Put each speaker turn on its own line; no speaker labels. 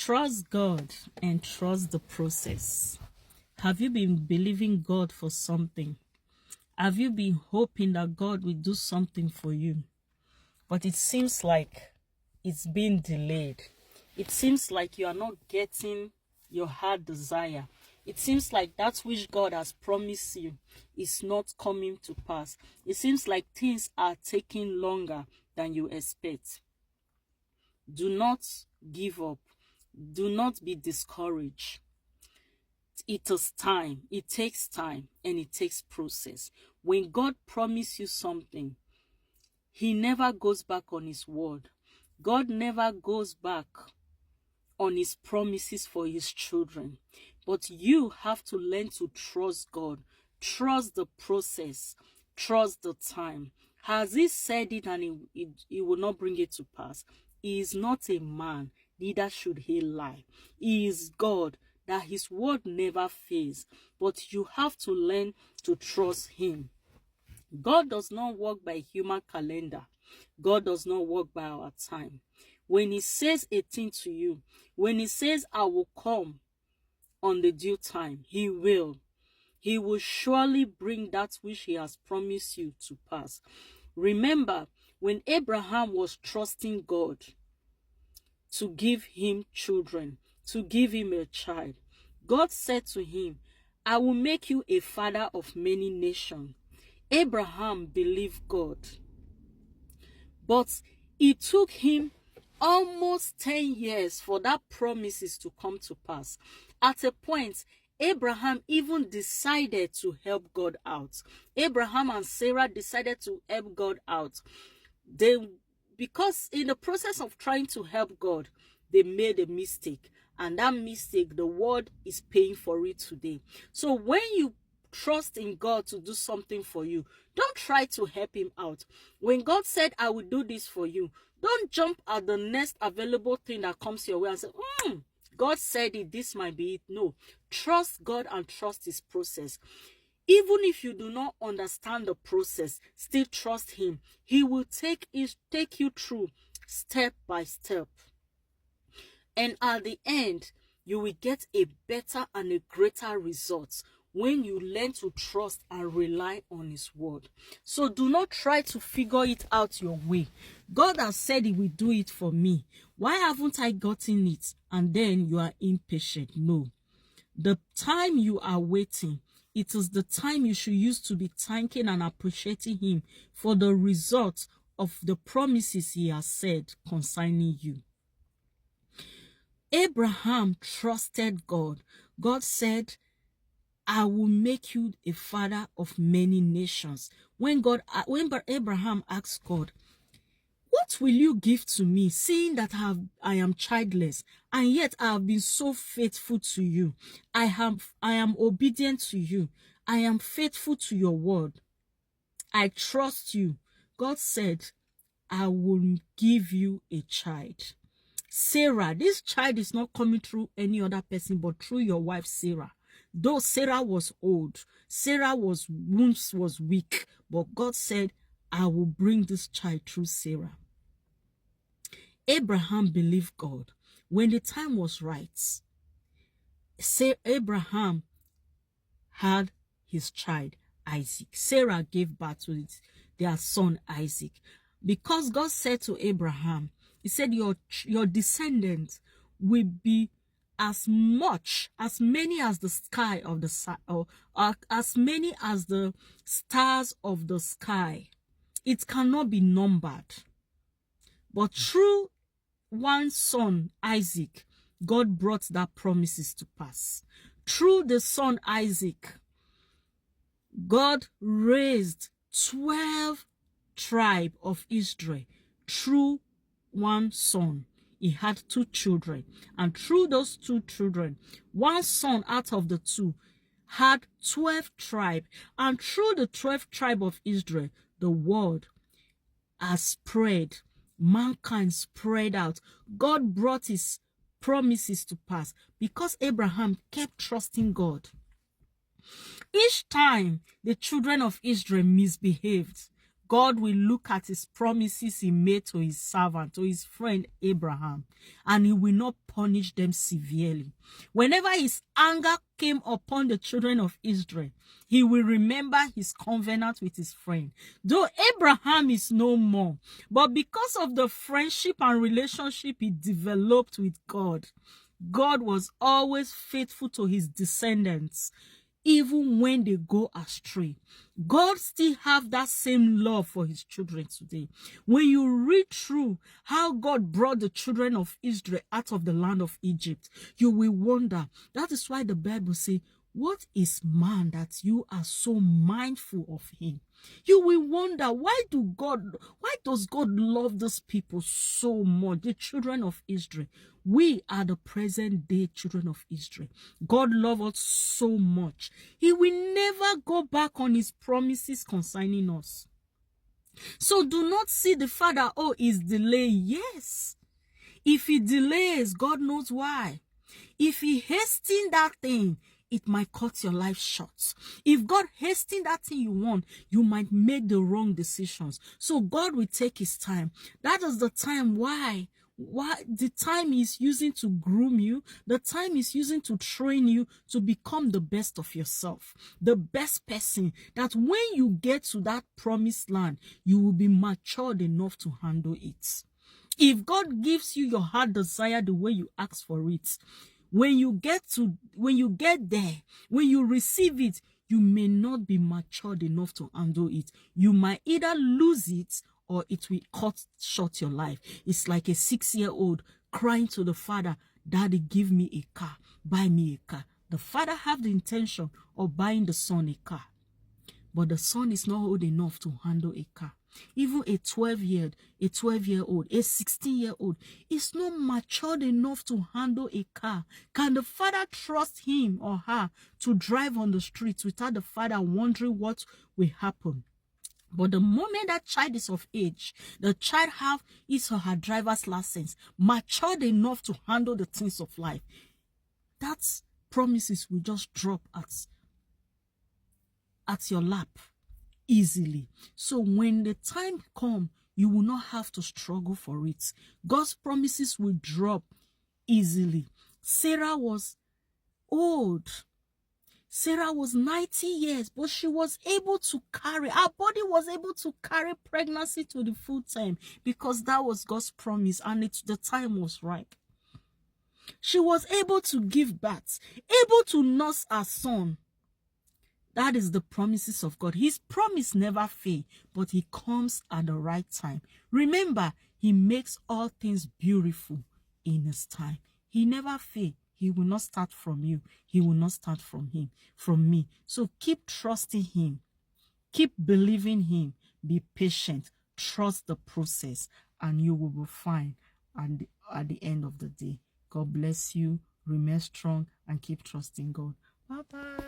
Trust God and trust the process. Have you been believing God for something? Have you been hoping that God will do something for you? But it seems like it's been delayed. It seems like you are not getting your heart desire. It seems like that which God has promised you is not coming to pass. It seems like things are taking longer than you expect. Do not give up. Do not be discouraged. It is time. It takes time and it takes process. When God promises you something, He never goes back on His word. God never goes back on His promises for His children. But you have to learn to trust God. Trust the process. Trust the time. Has He said it and he will not bring it to pass? He is not a man, neither should He lie. He is God, that His word never fails. But you have to learn to trust Him. God does not work by human calendar. God does not work by our time. When He says a thing to you, when He says, I will come on the due time, He will. He will surely bring that which He has promised you to pass. Remember, when Abraham was trusting God to give him children, to give him a child, God said to him, I will make you a father of many nations. Abraham believed God. But it took him almost 10 years for that promises to come to pass. At a point, Abraham even decided to help God out. Abraham and Sarah decided to help God out. Because in the process of trying to help God, they made a mistake. And that mistake, the world is paying for it today. So when you trust in God to do something for you, don't try to help Him out. When God said, I will do this for you, don't jump at the next available thing that comes your way and say, God said it, this might be it. No, trust God and trust His process. Even if you do not understand the process, still trust Him. He will take you through step by step. And at the end, you will get a better and a greater result when you learn to trust and rely on His word. So do not try to figure it out your way. God has said He will do it for me. Why haven't I gotten it? And then you are impatient. No. The time you are waiting, it is the time you should use to be thanking and appreciating Him for the results of the promises He has said concerning you. Abraham trusted God. God said, I will make you a father of many nations. When Abraham asked God, what will you give to me, seeing that I am childless, and yet I have been so faithful to you? I am obedient to you. I am faithful to your word. I trust you. God said, I will give you a child. Sarah, this child is not coming through any other person but through your wife Sarah. Though Sarah was old, Sarah's womb was weak, but God said, I will bring this child through Sarah. Abraham believed God. When the time was right, Abraham had his child Isaac. Sarah gave birth to their son Isaac. Because God said to Abraham, He said, your descendants will be as many as the sky of the sky, or as many as the stars of the sky. It cannot be numbered. But through one son, Isaac, God brought that promises to pass. Through the son Isaac, God raised 12 tribes of Israel through one son. He had 2 children, and through those 2 children, one son out of the 2 had 12 tribes, and through the 12 tribes of Israel, the word has spread. Mankind spread out. God brought His promises to pass because Abraham kept trusting God. Each time the children of Israel misbehaved, God will look at his promises he made to his servant, to his friend Abraham, and he will not punish them severely. Whenever his anger came upon the children of Israel, he will remember his covenant with his friend. Though Abraham is no more, but because of the friendship and relationship he developed with God, God was always faithful to his descendants, even when they go astray. God still have that same love for his children today. When you read through how God brought the children of Israel out of the land of Egypt, you will wonder. That is why the Bible says, what is man that you are so mindful of him? You will wonder, why does God love these people so much, the children of Israel? We are the present day children of Israel. God loves us so much. He will never go back on his promises concerning us. So do not see the Father, oh, he's delaying. Yes. If he delays, God knows why. If he hastens that thing, it might cut your life short. If God hastens that thing you want, you might make the wrong decisions. So God will take his time. That is the time why the time is using to groom you, the time is using to train you to become the best of yourself, the best person, that when you get to that promised land, you will be matured enough to handle it. If God gives you your heart desire the way you ask for it, when you get there, when you receive it, you may not be matured enough to handle it. You might either lose it or it will cut short your life. It's like a 6-year-old crying to the father, "Daddy, give me a car, buy me a car." The father have the intention of buying the son a car, but the son is not old enough to handle a car. Even a 12-year-old, a 16-year-old is not matured enough to handle a car. Can the father trust him or her to drive on the streets without the father wondering what will happen? But the moment that child is of age, the child have his or her driver's license, matured enough to handle the things of life, that promises will just drop at your lap easily. So when the time comes, you will not have to struggle for it. God's promises will drop easily. Sarah was old. Sarah was 90 years, but she was able to carry, her body was able to carry pregnancy to the full time, because that was God's promise and the time was right. She was able to give birth, able to nurse her son. That is the promises of God. His promise never fails, but he comes at the right time. Remember, he makes all things beautiful in his time. He never fails. He will not start from you. He will not start from me. So keep trusting him. Keep believing him. Be patient. Trust the process, and you will be fine at the end of the day. God bless you. Remain strong and keep trusting God. Bye-bye.